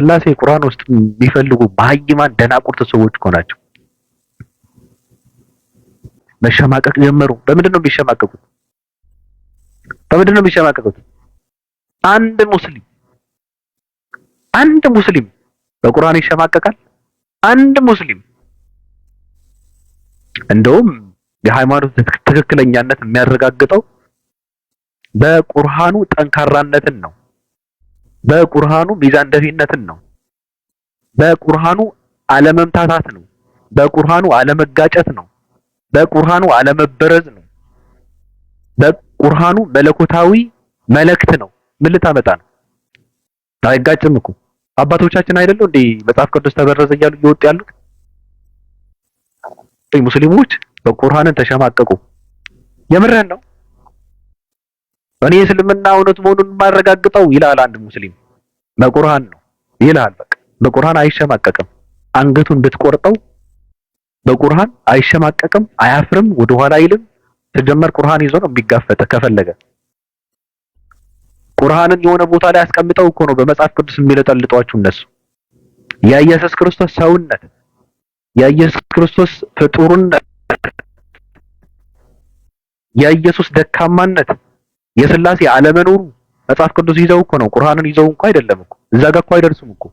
ስላሴ ቁርአን ውስጥ የሚፈልጉ በሃይማን ደናቁርት ሰዎች እኮ ናቸው። መሸማቀቅ ጀመሩ። በምንድን ነው የሚሸማቀቁት? በምንድን ነው የሚሸማቀቁት? አንድ ሙስሊም በቁርአን ይሸማቀቃል? አንድ ሙስሊም እንደውም የሃይማኖት ትክክለኛነት የሚያረጋግጠው በቁርአኑ ጠንካራነትን ነው። በቁርአኑ ሚዛን ደፊነትን ነው። በቁርአኑ አለመምታታት ነው። በቁርአኑ አለመጋጨት ነው። በቁርአኑ አለመበረዝ ነው። በቁርአኑ መለኮታዊ መልእክት ነው። ምን ልታመጣ ነው? አይጋጭም እኮ አባቶቻችን አይደሉ እንዴ መጽሐፍ ቅዱስ ተበረዘ እያሉ እየወጡ ያሉት? ሙስሊሞች በቁርአንን ተሸማቀቁ። የምረን ነው። እኔ እስልምና እውነት መሆኑን የማረጋግጠው ይላል አንድ ሙስሊም በቁርአን ነው ይላል። በቃ በቁርአን አይሸማቀቅም። አንገቱን ብትቆርጠው በቁርአን አይሸማቀቅም፣ አያፍርም፣ ወደ ኋላ አይልም። ተጀመር ቁርአን ይዞ ነው የሚጋፈጠ ከፈለገ። ቁርአንን የሆነ ቦታ ላይ አስቀምጠው እኮ ነው በመጽሐፍ ቅዱስ የሚለጠልጧችሁ እነሱ። የኢየሱስ ክርስቶስ ሰውነት፣ የኢየሱስ ክርስቶስ ፍጡርነት፣ የኢየሱስ ደካማነት፣ የስላሴ አለመኖሩ መጽሐፍ ቅዱስ ይዘው እኮ ነው። ቁርአንን ይዘው እንኳን አይደለም እኮ እዛ ጋር እኮ አይደርሱም እኮ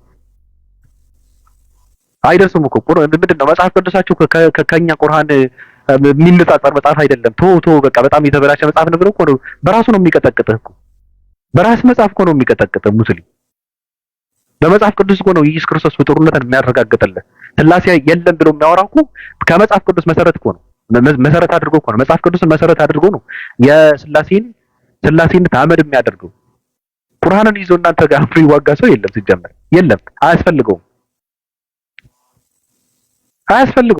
ምንድን ነው መጽሐፍ ቅዱሳችሁ ከኛ ቁርአን የሚነጻጸር መጽሐፍ አይደለም። ቶ በቃ በጣም የተበላሸ መጽሐፍ ነው ብለው እኮ ነው በራሱ ነው የሚቀጠቅጥህ እኮ። በራስ መጽሐፍ እኮ ነው የሚቀጠቅጥህ ሙስሊም። በመጽሐፍ ቅዱስ እኮ ነው ኢየሱስ ክርስቶስ ፍጡርነትን የሚያረጋግጥልህ። ስላሴ የለም ብሎ የሚያወራው እኮ ከመጽሐፍ ቅዱስ መሰረት እኮ ነው። መሰረት አድርጎ እኮ ነው መጽሐፍ ቅዱስን መሰረት አድርጎ ነው ስላሴነት አመድ የሚያደርገው። ቁርአንን ይዞ እናንተ ጋር አብሮ ይዋጋ ሰው የለም ሲጀመር፣ የለም። አያስፈልገውም።